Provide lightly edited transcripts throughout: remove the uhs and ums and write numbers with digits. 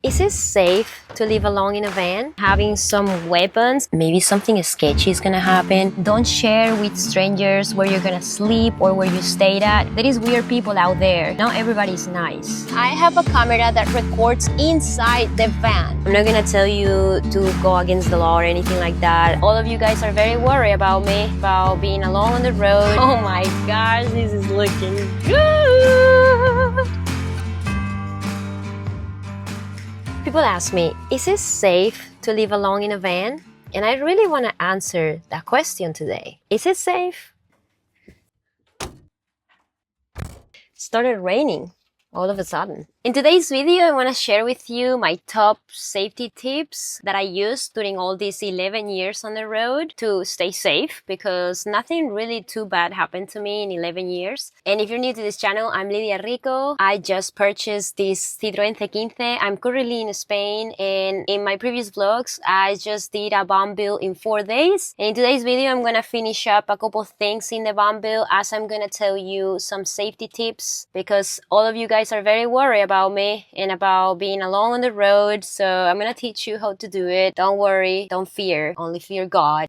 Is it safe to live alone in a van? Having some weapons? Maybe something sketchy is gonna happen. Don't share with strangers where you're gonna sleep or where you stayed at. There is weird people out there. Not everybody's nice. I have a camera that records inside the van. I'm not gonna tell you to go against the law or anything like that. All of you guys are very worried about me, about being alone on the road. Oh my gosh, this is looking good. People ask me, is it safe to live alone in a van? And I really want to answer that question today. Is it safe? It started raining all of a sudden. In today's video, I want to share with you my top safety tips that I used during all these 11 years on the road to stay safe, because nothing really too bad happened to me in 11 years. And if you're new to this channel, I'm Lidia Rico. I just purchased this Citroën C15. I'm currently in Spain, and in my previous vlogs, I just did a van build in 4 days. And in today's video, I'm gonna finish up a couple of things in the van build, as I'm gonna tell you some safety tips, because all of you guys are very worried about me and about being alone on the road. So I'm gonna teach you how to do it. Don't worry, don't fear, only fear God.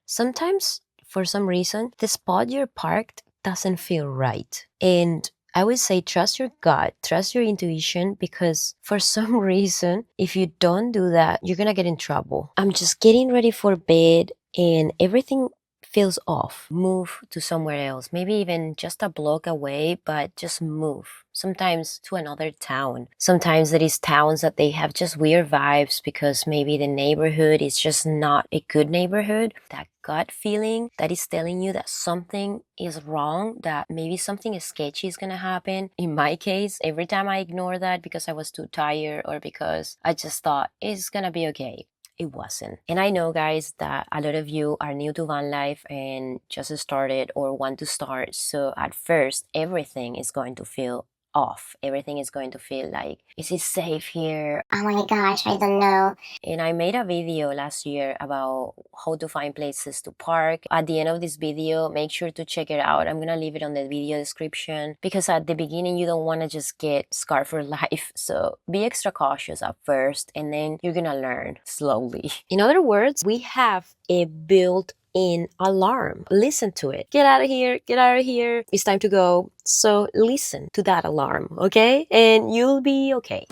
Sometimes, for some reason, the spot you're parked doesn't feel right. And I would say trust your gut, trust your intuition, because for some reason, if you don't do that, you're gonna get in trouble. I'm just getting ready for bed and everything feels off. Move to somewhere else, maybe even just a block away, but just move. Sometimes to another town. Sometimes there is towns that they have just weird vibes because maybe the neighborhood is just not a good neighborhood. That gut feeling that is telling you that something is wrong, that maybe something sketchy is gonna happen. In my case, every time I ignore that because I was too tired or because I just thought it's gonna be okay, it wasn't. And I know, guys, that a lot of you are new to van life and just started or want to start. So at first, everything is going to feel off. Everything is going to feel like, is it safe here? Oh my gosh, I don't know. And I made a video last year about how to find places to park. At the end of this video, make sure to check it out. I'm gonna leave it on the video description, because at the beginning you don't want to just get scarred for life. So be extra cautious at first, and then you're gonna learn slowly. In other words, we have a built-in alarm. Listen to it. Get out of here, get out of here. It's time to go. So listen to that alarm, okay? And you'll be okay.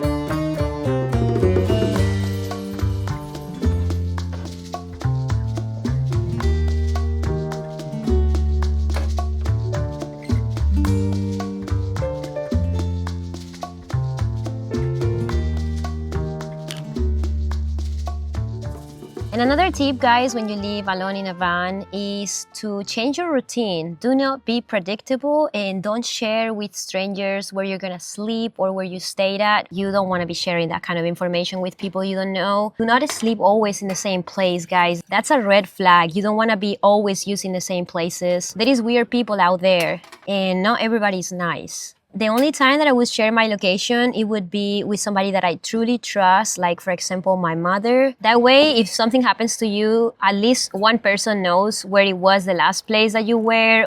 And another tip, guys, when you live alone in a van is to change your routine. Do not be predictable, and don't share with strangers where you're gonna sleep or where you stayed at. You don't want to be sharing that kind of information with people you don't know. Do not sleep always in the same place, guys. That's a red flag. You don't want to be always using the same places. There is weird people out there, and not everybody's nice. The only time that I would share my location, it would be with somebody that I truly trust, like, for example, my mother. That way, if something happens to you, at least one person knows where it was the last place that you were.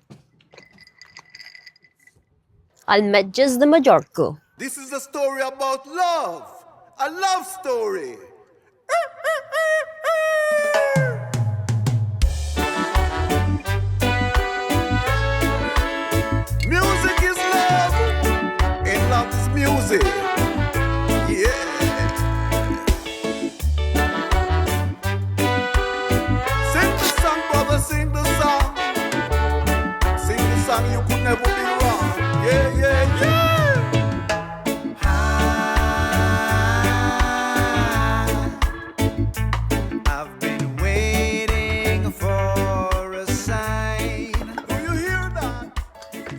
I'll met just the Mallorca. This is a story about love. A love story. Music is love, and love is music. Yeah. Sing the song, brother, sing the song. Sing the song, you could never be wrong. Yeah, yeah, yeah. I've been waiting for a sign. Do you hear that?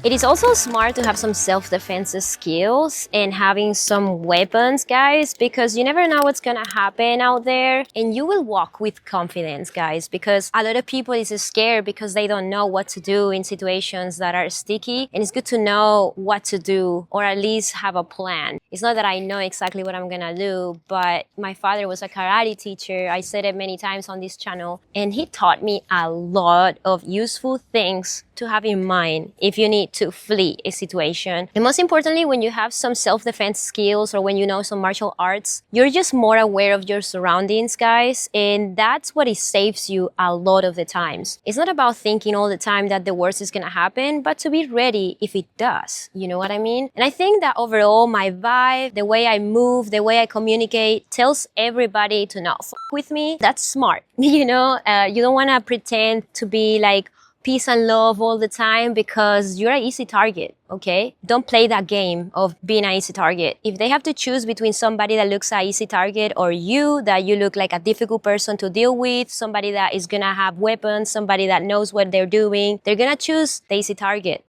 It is also smart to have some self-defense skills and having some weapons, guys, because you never know what's gonna happen out there, and you will walk with confidence, guys, because a lot of people is scared because they don't know what to do in situations that are sticky, and it's good to know what to do, or at least have a plan. It's not that I know exactly what I'm gonna do, but my father was a karate teacher. I said it many times on this channel, and he taught me a lot of useful things to have in mind if you need to flee a situation. And most importantly, when you have some self-defense skills or when you know some martial arts, you're just more aware of your surroundings, guys. And that's what it saves you a lot of the times. It's not about thinking all the time that the worst is gonna happen, but to be ready if it does. You know what I mean? And I think that overall, my vibe, the way I move, the way I communicate tells everybody to not f with me. That's smart. You know, you don't wanna pretend to be like peace and love all the time because you're an easy target, okay? Don't play that game of being an easy target. If they have to choose between somebody that looks an easy target or you, that you look like a difficult person to deal with, somebody that is gonna have weapons, somebody that knows what they're doing, they're gonna choose the easy target.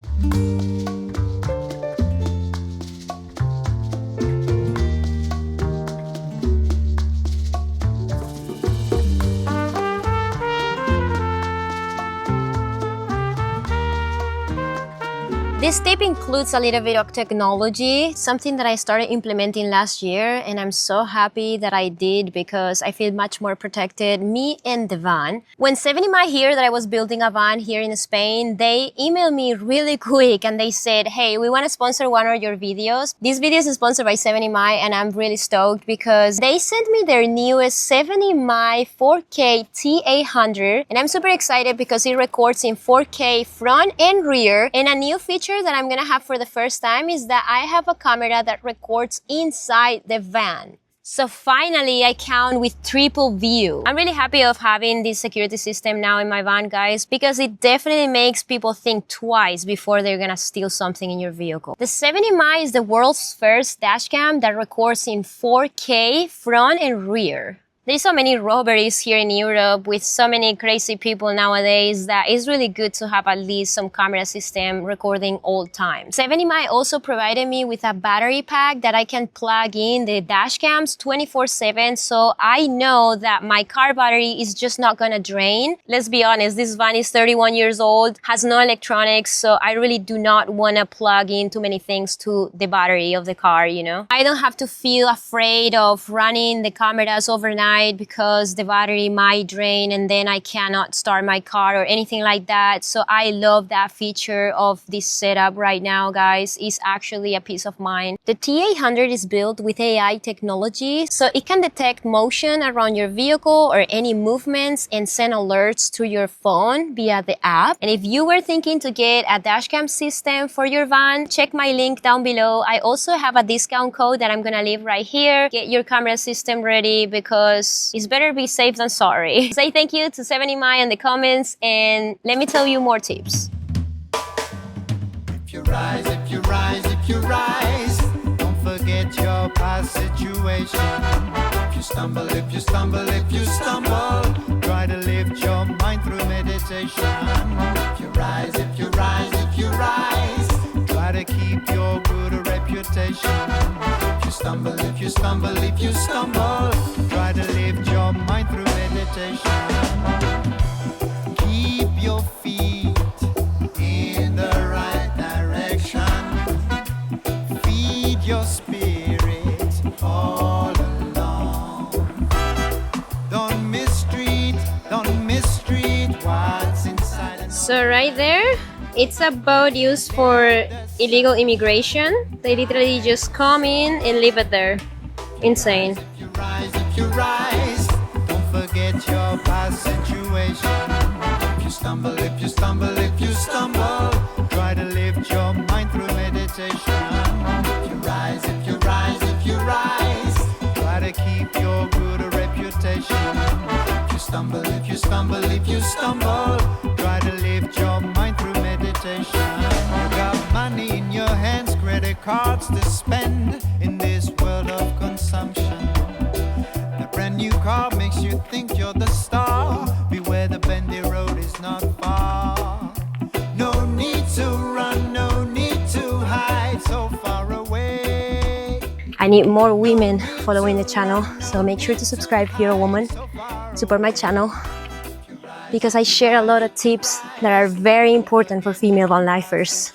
This tip includes a little bit of technology, something that I started implementing last year, and I'm so happy that I did because I feel much more protected, me and the van. When 70 Mi heard that I was building a van here in Spain, they emailed me really quick and they said, hey, we want to sponsor one of your videos. This video is sponsored by 70 Mi and I'm really stoked because they sent me their newest 70 Mi 4K T800 and I'm super excited because it records in 4K front and rear, and a new feature that I'm gonna have for the first time is that I have a camera that records inside the van. So finally, I count with triple view. I'm really happy of having this security system now in my van, guys, because it definitely makes people think twice before they're gonna steal something in your vehicle. The 70 Mi is the world's first dashcam that records in 4K front and rear. There's so many robberies here in Europe with so many crazy people nowadays that it's really good to have at least some camera system recording all time. 70 Mi also provided me with a battery pack that I can plug in the dash cams 24/7, so I know that my car battery is just not gonna drain. Let's be honest, this van is 31 years old, has no electronics, so I really do not wanna plug in too many things to the battery of the car, you know? I don't have to feel afraid of running the cameras overnight because the battery might drain and then I cannot start my car or anything like that. So I love that feature of this setup right now, guys. It's actually a peace of mind. The T800 is built with AI technology, so it can detect motion around your vehicle or any movements and send alerts to your phone via the app. And if you were thinking to get a dashcam system for your van, check my link down below. I also have a discount code that I'm gonna leave right here. Get your camera system ready because it's better be safe than sorry. Say thank you to 70 Mi in the comments and let me tell you more tips. If you rise, if you rise, if you rise, don't forget your past situation. If you stumble, if you stumble, if you stumble, try to lift your mind through meditation. If you rise, if you rise, if you rise, try to keep your good reputation. If you stumble, if you stumble, if you stumble, try to lift your mind through meditation. Keep your feet in the right direction. Feed your spirit all along. Don't mistreat what's inside. So right there, it's a boat used for illegal immigration. They literally just come in and leave it there. Insane. If you rise, don't forget your past situation. If you stumble, if you stumble, if you stumble, try to lift your mind through meditation. If you rise, if you rise, if you rise, try to keep your good reputation. If you stumble, if you stumble, if you stumble, try to lift your mind through meditation. You got money in your hands, credit cards to spend in this world of consumption. The brand new car makes you think you're the star. Beware, the bendy road is not far. No need to run, no need to hide so far away. I need more women following the channel, so make sure to subscribe if you're a woman. Support my channel because I share a lot of tips that are very important for female van lifers.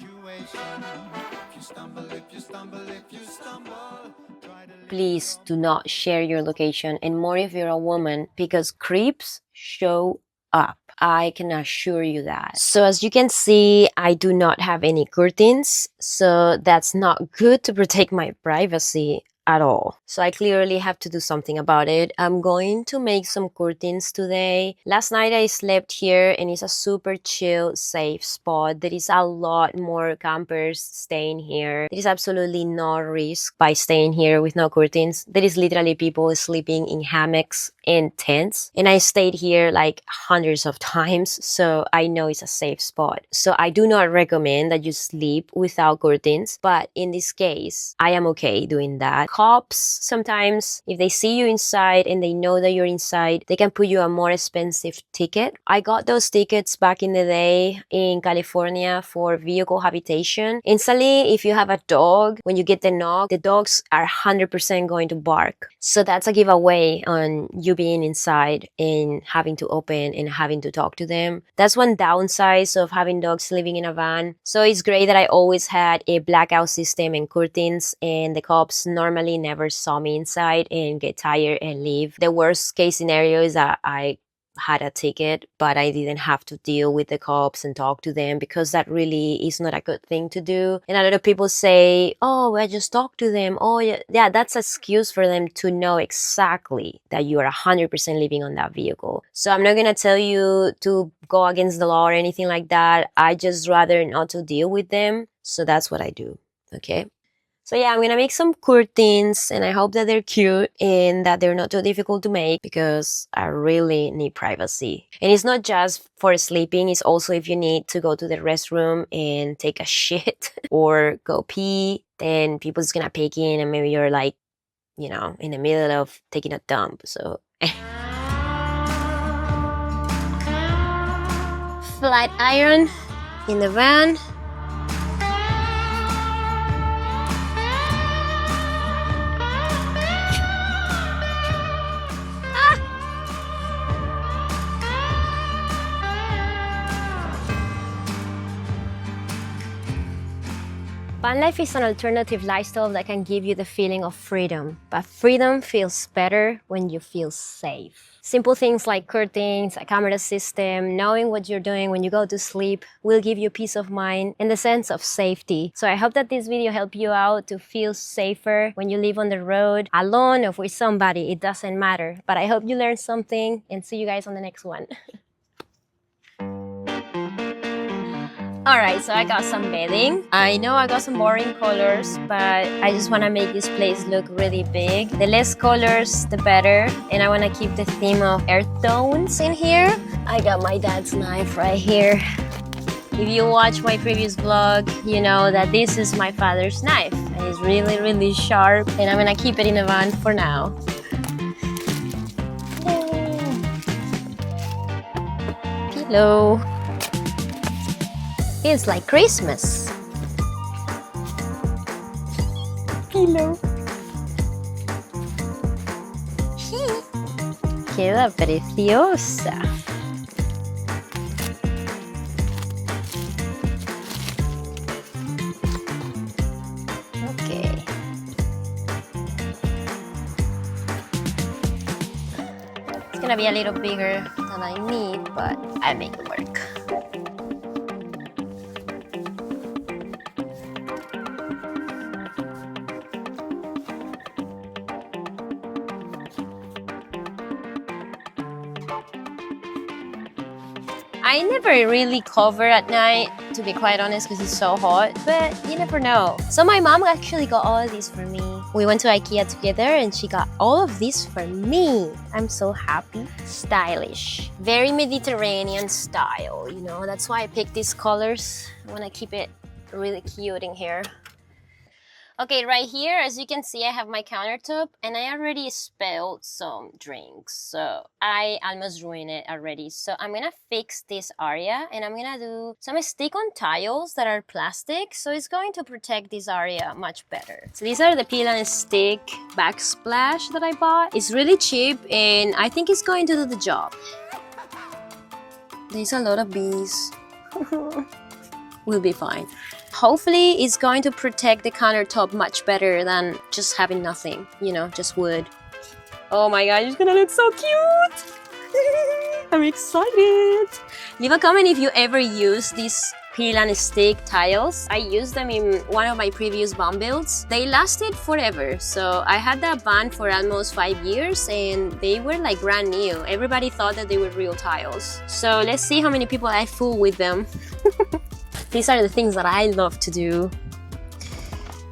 Please do not share your location, and more if you're a woman, because creeps show up. I can assure you that. So as you can see, I do not have any curtains, so that's not good to protect my privacy at all. So I clearly have to do something about it. I'm going to make some curtains today. Last night I slept here and it's a super chill, safe spot. There is a lot more campers staying here. There is absolutely no risk by staying here with no curtains. There is literally people sleeping in hammocks and tents. And I stayed here like hundreds of times, so I know it's a safe spot. So I do not recommend that you sleep without curtains, but in this case, I am okay doing that. Cops, sometimes, if they see you inside and they know that you're inside, they can put you a more expensive ticket. I got those tickets back in the day in California for vehicle habitation. Instantly, if you have a dog, when you get the knock, the dogs are 100% going to bark. So that's a giveaway on you being inside and having to open and having to talk to them. That's one downside of having dogs living in a van. So it's great that I always had a blackout system and curtains, and the cops normally never saw me inside and get tired and leave. The worst case scenario is that I had a ticket, but I didn't have to deal with the cops and talk to them, because that really is not a good thing to do. And a lot of people say, oh, I just talked to them. Oh, yeah, that's an excuse for them to know exactly that you are 100% living on that vehicle. So I'm not going to tell you to go against the law or anything like that. I just rather not to deal with them. So that's what I do. Okay. So yeah, I'm gonna make some curtains, and I hope that they're cute and that they're not too difficult to make, because I really need privacy. And it's not just for sleeping, it's also if you need to go to the restroom and take a shit or go pee, then people's gonna peek in and maybe you're like, you know, in the middle of taking a dump. So flat iron in the van. Van life is an alternative lifestyle that can give you the feeling of freedom, but freedom feels better when you feel safe. Simple things like curtains, a camera system, knowing what you're doing when you go to sleep will give you peace of mind and the sense of safety. So I hope that this video helped you out to feel safer when you live on the road, alone or with somebody, it doesn't matter. But I hope you learned something, and see you guys on the next one. Alright, so I got some bedding. I know I got some boring colors, but I just want to make this place look really big. The less colors, the better. And I want to keep the theme of earth tones in here. I got my dad's knife right here. If you watch my previous vlog, you know that this is my father's knife. And it's really, really sharp. And I'm going to keep it in the van for now. Pillow. Feels like Christmas. Pillow. Queda preciosa. Okay. It's gonna be a little bigger than I need, but I make it work. I never really cover at night, to be quite honest, because it's so hot, but you never know. So my mom actually got all of these for me. We went to IKEA together and she got all of these for me. I'm so happy. Stylish. Very Mediterranean style, you know. That's why I picked these colors. I want to keep it really cute in here. Okay, right here, as you can see, I have my countertop, and I already spilled some drinks, so I almost ruined it already. So I'm gonna fix this area, and I'm gonna do some stick-on tiles that are plastic, so it's going to protect this area much better. So these are the peel and stick backsplash that I bought. It's really cheap, and I think it's going to do the job. There's a lot of bees. We'll be fine. Hopefully it's going to protect the countertop much better than just having nothing, you know, just wood. Oh my god, it's gonna look so cute! I'm excited. Leave a comment if you ever use these peel and stick tiles. I used them in one of my previous van builds. They lasted forever. So I had that van for almost 5 years and they were like brand new. Everybody thought that they were real tiles. So let's see how many people I fool with them. These are the things that I love to do.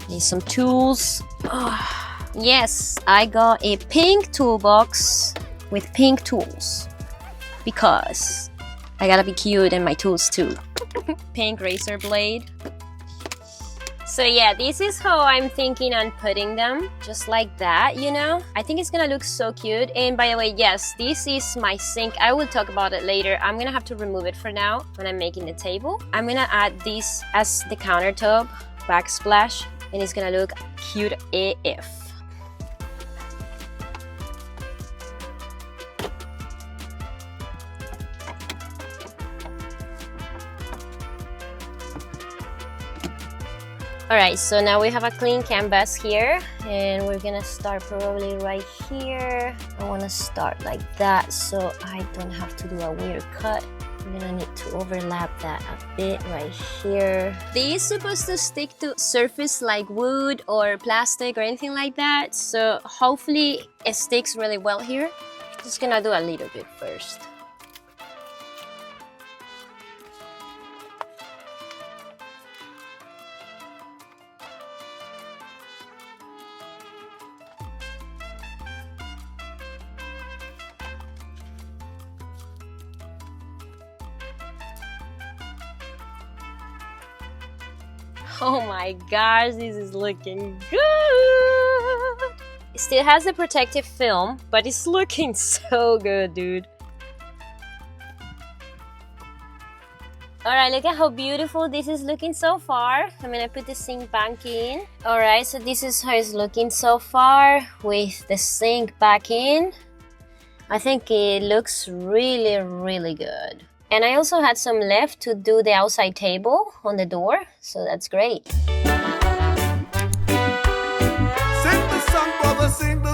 Need some tools. Oh, yes, I got a pink toolbox with pink tools because I gotta be cute and my tools too. Pink razor blade. So yeah, this is how I'm thinking on putting them, just like that, you know? I think it's gonna look so cute. And by the way, yes, this is my sink. I will talk about it later. I'm gonna have to remove it for now when I'm making the table. I'm gonna add this as the countertop, backsplash, and it's gonna look cute AF. Alright, so now we have a clean canvas here and we're gonna start probably right here. I wanna start like that so I don't have to do a weird cut. I'm gonna need to overlap that a bit right here. This is supposed to stick to surface like wood or plastic or anything like that, so hopefully it sticks really well here. Just gonna do a little bit first. Oh my gosh, this is looking good! It still has the protective film, but it's looking so good, dude. Alright, look at how beautiful this is looking so far. I'm gonna put the sink back in. Alright, so this is how it's looking so far with the sink back in. I think it looks really, really good. And I also had some left to do the outside table on the door, so that's great. Sing the song, brother, sing the